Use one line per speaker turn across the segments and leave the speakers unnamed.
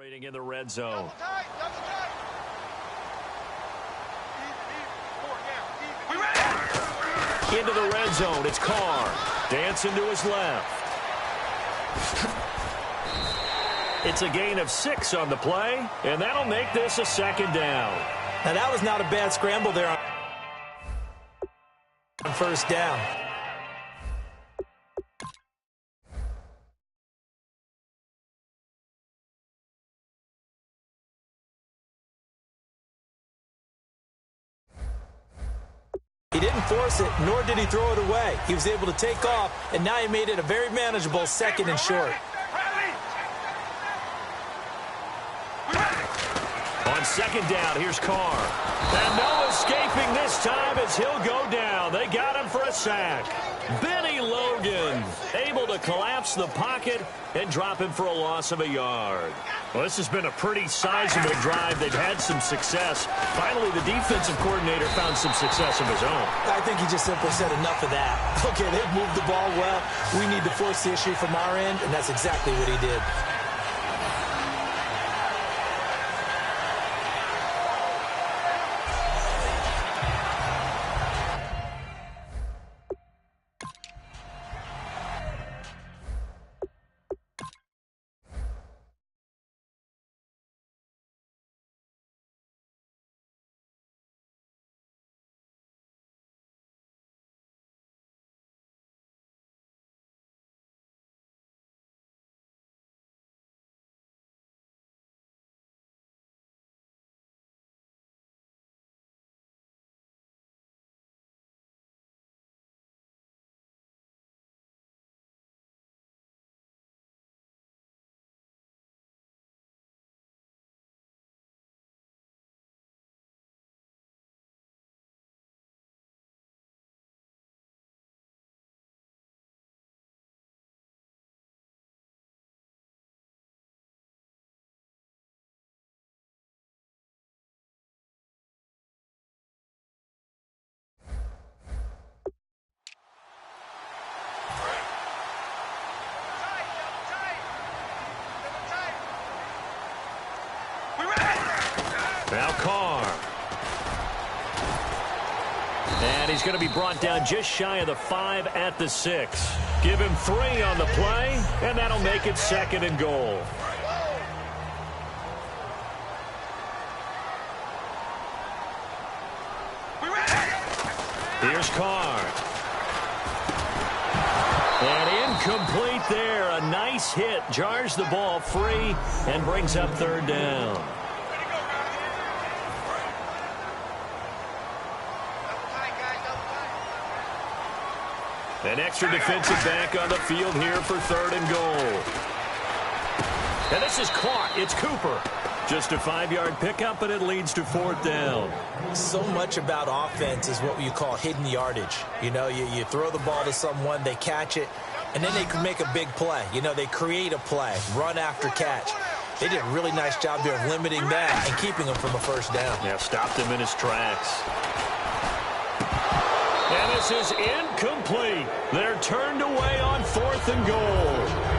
Operating in the red zone. Into the red zone, it's Carr. Dancing to his left. It's a gain of 6 on the play, and that'll make this a second down.
Now, that was not a bad scramble there on first down. He didn't force it, nor did he throw it away. He was able to take off, and now he made it a very manageable second and short.
On second down, here's Carr. And no escaping this time as he'll go down. They got him for a sack. Benny Logan able to collapse the pocket and drop him for a loss of a yard. Well, this has been a pretty sizable drive. They've had some success. Finally, the defensive coordinator found some success of his own.
I think he just simply said enough of that. Okay, they've moved the ball well. We need to force the issue from our end, and that's exactly what he did.
Now Carr. And he's going to be brought down just shy of the 5 at the 6. Give him 3 on the play, and that'll make it second and goal. Here's Carr. And incomplete there. A nice hit. Jars the ball free and brings up third down. An extra defensive back on the field here for third and goal. And this is caught. It's Cooper. Just a 5-yard pickup, and it leads to fourth down.
So much about offense is what you call hidden yardage. You know, you throw the ball to someone, they catch it, and then they can make a big play. You know, they create a play, run after catch. They did a really nice job there of limiting that and keeping him from a first down.
Yeah, stopped him in his tracks. And this is incomplete. They're turned away on fourth and goal.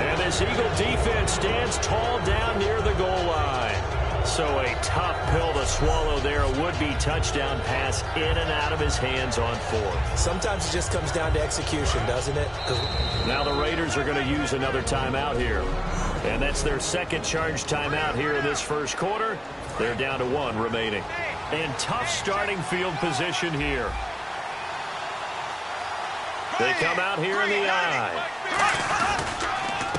And this Eagle defense stands tall down near the goal line. So a tough pill to swallow there. A would-be touchdown pass in and out of his hands on fourth.
Sometimes it just comes down to execution, doesn't it?
Now the Raiders are going to use another timeout here. And that's their second charge timeout here in this first quarter. They're down to 1 remaining. And tough starting field position here. They come out here in the eye.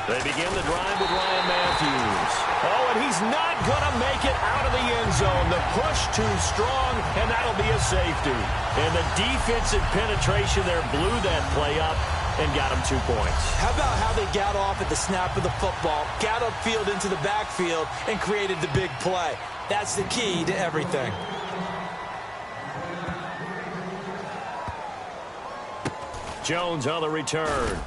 They begin the drive with Ryan Matthews. Oh, and he's not going to make it out of the end zone. The push too strong, and that'll be a safety. And the defensive penetration there blew that play up and got him 2 points.
How about how they got off at the snap of the football, got upfield into the backfield, and created the big play? That's the key to everything.
Jones on the return.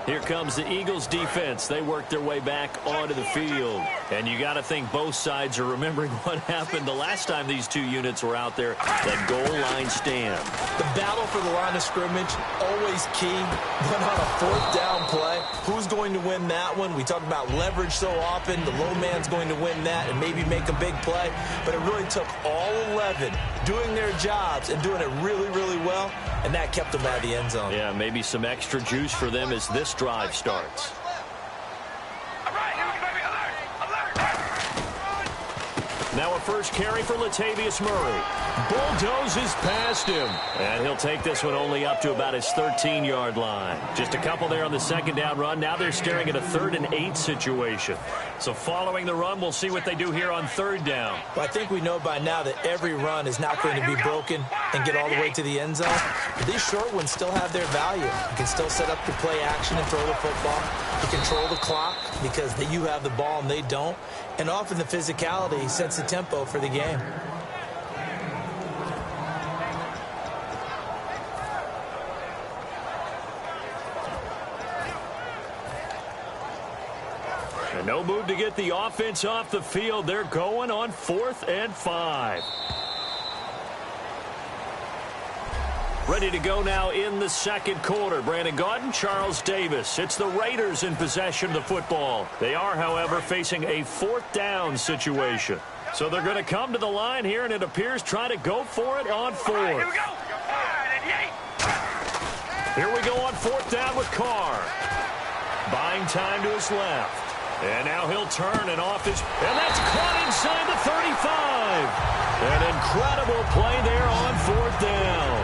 Here comes the Eagles defense. They work their way back onto the field. And you got to think both sides are remembering what happened the last time these two units were out there, that goal line stand.
The battle for the line of scrimmage, always key. But on a fourth down play, who's going to win that one? We talk about leverage so often. The low man's going to win that and maybe make a big play. But it really took all 11 doing their jobs and doing it really, really well, and that kept them out of the end zone.
Yeah, maybe some extra juice for them as this drive starts. Now a first carry for Latavius Murray. Bulldozes past him. And he'll take this one only up to about his 13-yard line. Just a couple there on the second down run. Now they're staring at a 3rd and 8 situation. So following the run, we'll see what they do here on third down.
Well, I think we know by now that every run is not going to be broken and get all the way to the end zone. But these short ones still have their value. You can still set up the play action and throw the football. You control the clock because you have the ball and they don't. And often the physicality sets the tempo for the game.
And no move to get the offense off the field. They're going on 4th and 5. Ready to go now in the second quarter. Brandon Gaudin, Charles Davis. It's the Raiders in possession of the football. They are, however, facing a 4th down situation. So they're going to come to the line here, and it appears trying to go for it on 4th.
Right, here we go.
Here we go on 4th down with Carr. Buying time to his left. And now he'll turn and off his... And that's caught inside the 35. An incredible play there on 4th down.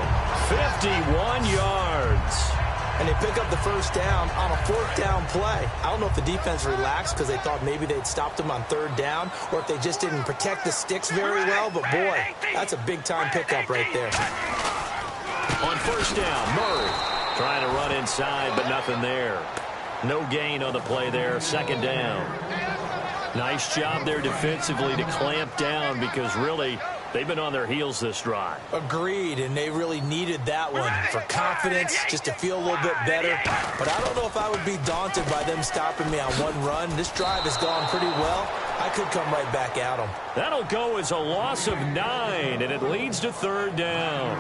51 yards.
And they pick up the first down on a 4th down play. I don't know if the defense relaxed because they thought maybe they'd stopped them on 3rd down or if they just didn't protect the sticks very well. But, boy, that's a big-time pickup right there.
On first down, Murray trying to run inside, but nothing there. No gain on the play there. 2nd down. Nice job there defensively to clamp down because, really, they've been on their heels this drive.
Agreed, and they really needed that one for confidence, just to feel a little bit better. But I don't know if I would be daunted by them stopping me on one run. This drive has gone pretty well. I could come right back at them.
That'll go as a loss of 9, and it leads to 3rd down.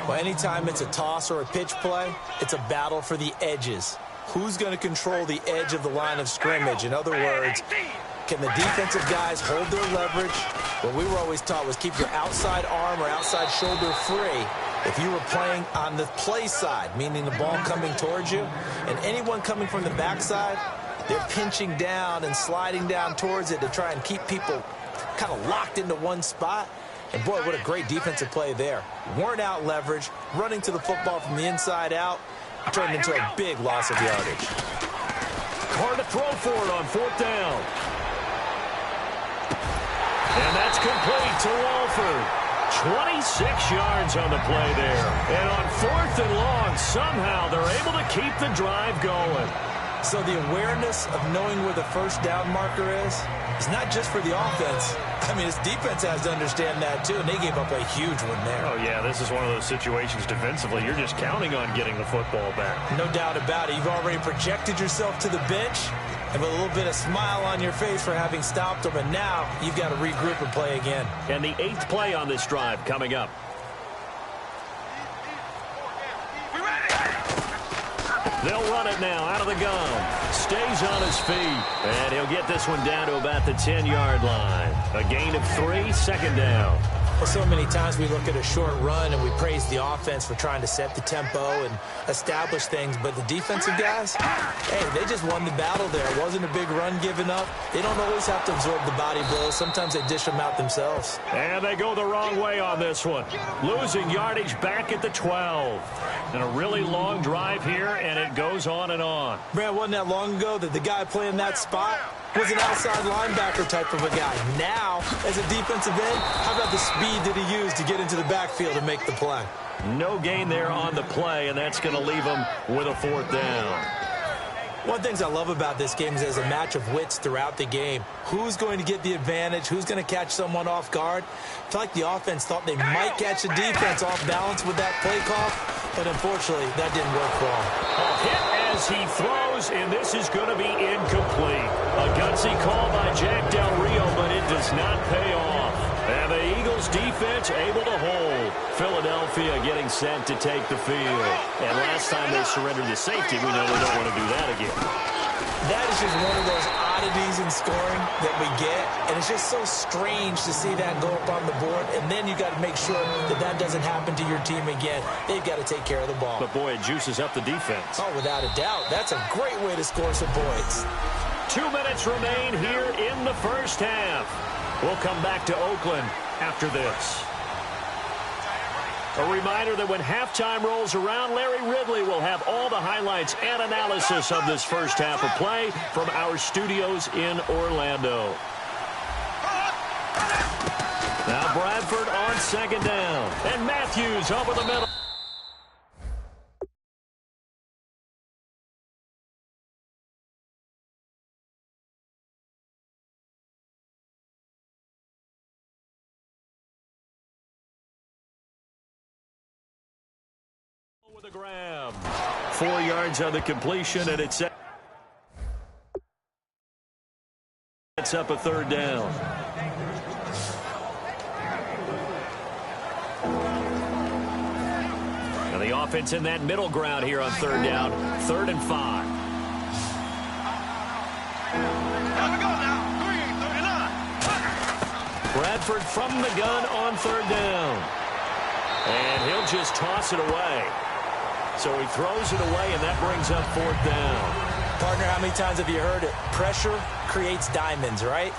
Well, anytime it's a toss or a pitch play, it's a battle for the edges. Who's going to control the edge of the line of scrimmage? In other words, can the defensive guys hold their leverage? What we were always taught was keep your outside arm or outside shoulder free if you were playing on the play side, meaning the ball coming towards you. And anyone coming from the backside, they're pinching down and sliding down towards it to try and keep people kind of locked into one spot. And, boy, what a great defensive play there. Weren't out leverage, running to the football from the inside out, turned into a big loss of yardage.
Carr to throw for it on 4th down. And that's complete to Walford. 26 yards on the play there. And on 4th and long, somehow they're able to keep the drive going.
So the awareness of knowing where the first down marker is not just for the offense. I mean, his defense has to understand that, too, and they gave up a huge one there.
Oh, yeah, this is one of those situations defensively. You're just counting on getting the football back.
No doubt about it. You've already projected yourself to the bench and with a little bit of smile on your face for having stopped them, and now you've got to regroup and play again.
And the 8th play on this drive coming up. They'll run it now out of the gun. Stays on his feet. And he'll get this one down to about the 10-yard line. A gain of 3, 2nd down.
Well, so many times we look at a short run and we praise the offense for trying to set the tempo and establish things. But the defensive guys, hey, they just won the battle there. It wasn't a big run given up. They don't always have to absorb the body blows. Sometimes they dish them out themselves.
And they go the wrong way on this one. Losing yardage back at the 12. And a really long drive here, and it goes on and on.
Man, wasn't that long ago that the guy playing that spot was an outside linebacker type of a guy. Now, as a defensive end, how about the speed that he used to get into the backfield and make the play?
No gain there on the play, and that's going to leave him with a 4th down.
One of the things I love about this game is there's a match of wits throughout the game. Who's going to get the advantage? Who's going to catch someone off guard? I feel like the offense thought they might catch the defense off balance with that play call, but unfortunately, that didn't work for them.
A hit and as he throws, and this is going to be incomplete. A gutsy call by Jack Del Rio, but it does not pay off. And the Eagles defense able to hold. Philadelphia getting set to take the field. And last time they surrendered the safety, we know they don't want to do that again.
That is just one of those oddities in scoring that we get, and it's just so strange to see that go up on the board, and then you got to make sure that that doesn't happen to your team again. They've got to take care of the ball.
But, boy, it juices up the defense.
Oh, without a doubt. That's a great way to score some points.
2 minutes remain here in the first half. We'll come back to Oakland after this. A reminder that when halftime rolls around, Larry Ridley will have all the highlights and analysis of this first half of play from our studios in Orlando. Now Bradford on second down. And Matthews over the middle. With a grab. 4 yards on the completion, and it sets up a third down. Now the offense in that middle ground here on third down. 3rd and 5. Bradford from the gun on third down. And he'll just toss it away. So he throws it away, and that brings up 4th down.
Partner, how many times have you heard it? Pressure creates diamonds, right?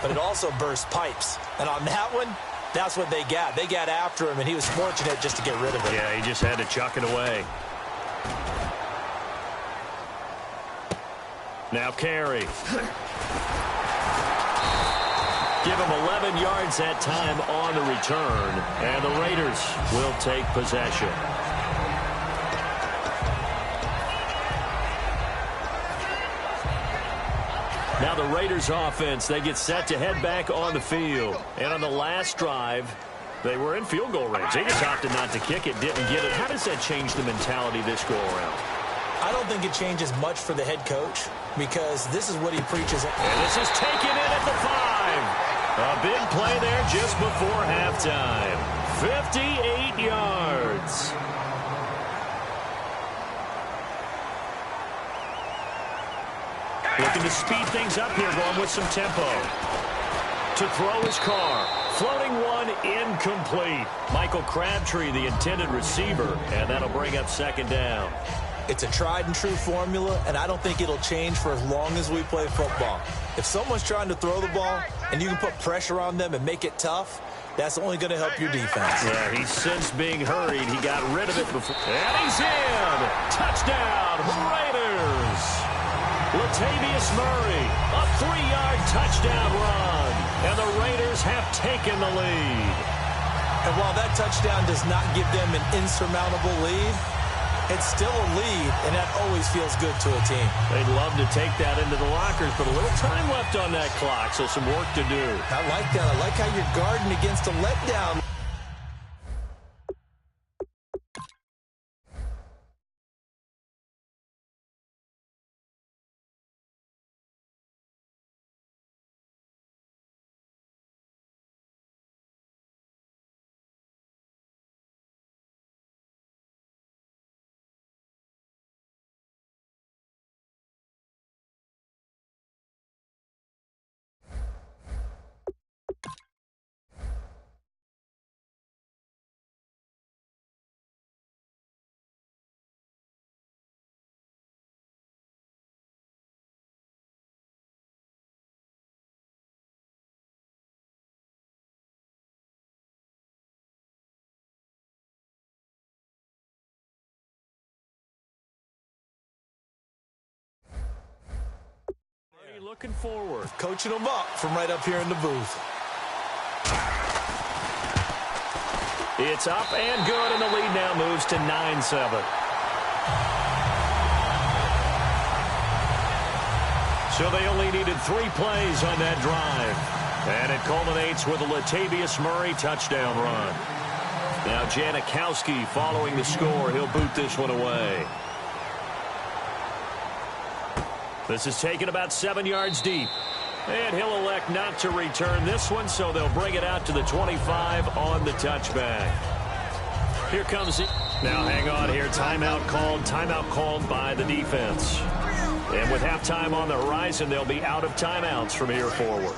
But it also bursts pipes. And on that one, that's what they got. They got after him, and he was fortunate just to get rid of it.
Yeah, he just had to chuck it away. Now Carey. Give him 11 yards that time on the return. And the Raiders will take possession. Now the Raiders offense, they get set to head back on the field. And on the last drive, they were in field goal range. They just opted not to kick it, didn't get it. How does that change the mentality this go around?
I don't think it changes much for the head coach because this is what he preaches.
And this is taken in at the 5. A big play there just before halftime. 58 yards. Looking to speed things up here, going with some tempo. To throw his Carr. Floating one, incomplete. Michael Crabtree, the intended receiver, and that'll bring up second down.
It's a tried-and-true formula, and I don't think it'll change for as long as we play football. If someone's trying to throw the ball and you can put pressure on them and make it tough, that's only going to help your defense.
Yeah, he's since being hurried. He got rid of it before. And he's in! Touchdown, Raiders! Latavius Murray, a 3-yard touchdown run. And the Raiders have taken the lead.
And while that touchdown does not give them an insurmountable lead, it's still a lead, and that always feels good to a team.
They'd love to take that into the lockers, but a little time left on that clock, so some work to do.
I like that. I like how you're guarding against a letdown.
Looking forward.
Coaching them up from right up here in the booth.
It's up and good, and the lead now moves to 9-7. So they only needed 3 plays on that drive. And it culminates with a Latavius Murray touchdown run. Now Janikowski following the score. He'll boot this one away. This is taken about 7 yards deep. And he'll elect not to return this one, so they'll bring it out to the 25 on the touchback. Here comes it. Now hang on here. Timeout called by the defense. And with halftime on the horizon, they'll be out of timeouts from here forward.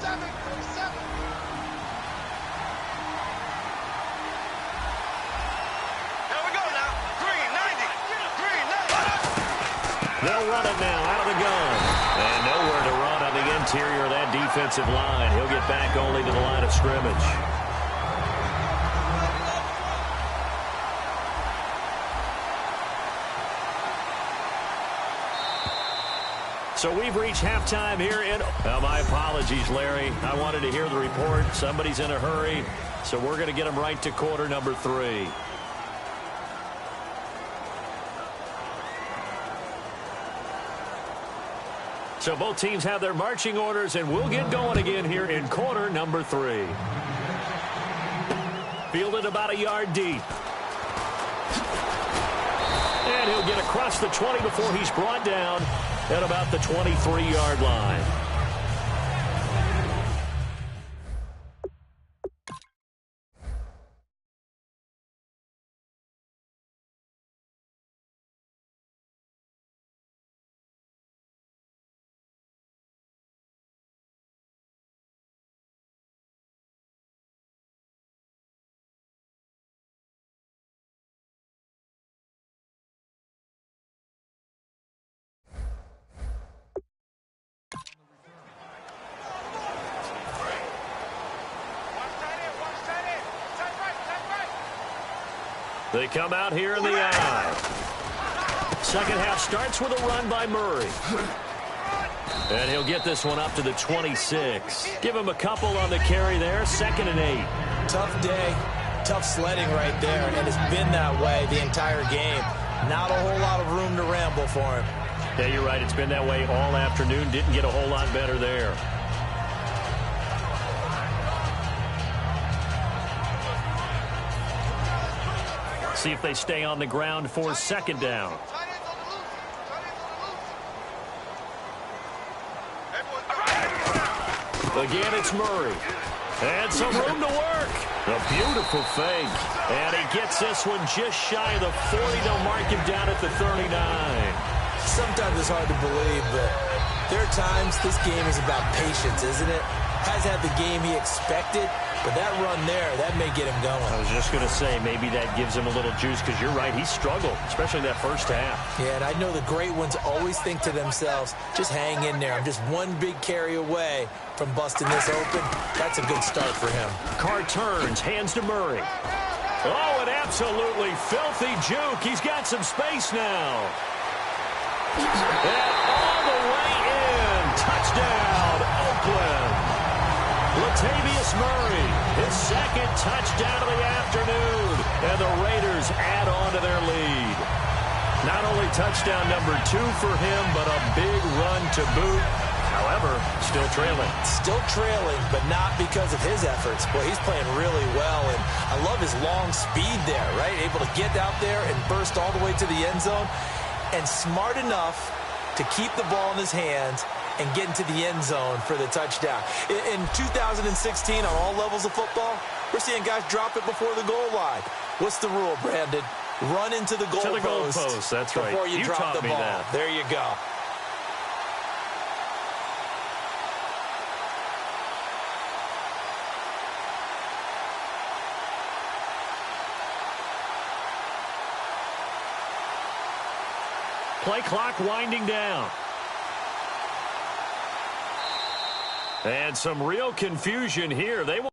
They'll run it now out of the gun. And nowhere to run on the interior of that defensive line. He'll get back only to the line of scrimmage. So we've reached halftime here in... my apologies, Larry. I wanted to hear the report. Somebody's in a hurry. So we're going to get them right to quarter number 3. So both teams have their marching orders, and we'll get going again here in quarter number 3. Fielded about a yard deep. And he'll get across the 20 before he's brought down at about the 23-yard line. They come out here in the eye. Second half starts with a run by Murray. And he'll get this one up to the 26. Give him a couple on the carry there. 2nd and 8.
Tough day. Tough sledding right there. And it's been that way the entire game. Not a whole lot of room to ramble for him.
Yeah, you're right. It's been that way all afternoon. Didn't get a whole lot better there. See if they stay on the ground for 2nd down. Again, it's Murray. And some room to work. A beautiful fake. And he gets this one just shy of the 40. They'll mark him down at the 39.
Sometimes it's hard to believe, but there are times this game is about patience, isn't it? Has had the game he expected, but that run there, that may get him going.
I was just going to say, maybe that gives him a little juice, because you're right, he struggled, especially that first half.
Yeah, and I know the great ones always think to themselves, just hang in there. I'm just one big carry away from busting this open. That's a good start for him.
Carr turns, hands to Murray. Oh, an absolutely filthy juke. He's got some space now. And all the way in. Touchdown, Oakland. Latavius Murray, his 2nd touchdown of the afternoon. And the Raiders add on to their lead. Not only touchdown number 2 for him, but a big run to boot. However, still trailing.
Still trailing, but not because of his efforts. Boy, he's playing really well, and I love his long speed there, right? Able to get out there and burst all the way to the end zone, and smart enough to keep the ball in his hands and get into the end zone for the touchdown. In 2016, on all levels of football, we're seeing guys drop it before the goal line. What's the rule, Brandon? Run into the goalpost.
That's right.
Before you drop the ball.
That.
There you go.
Play clock winding down. And some real confusion here. They will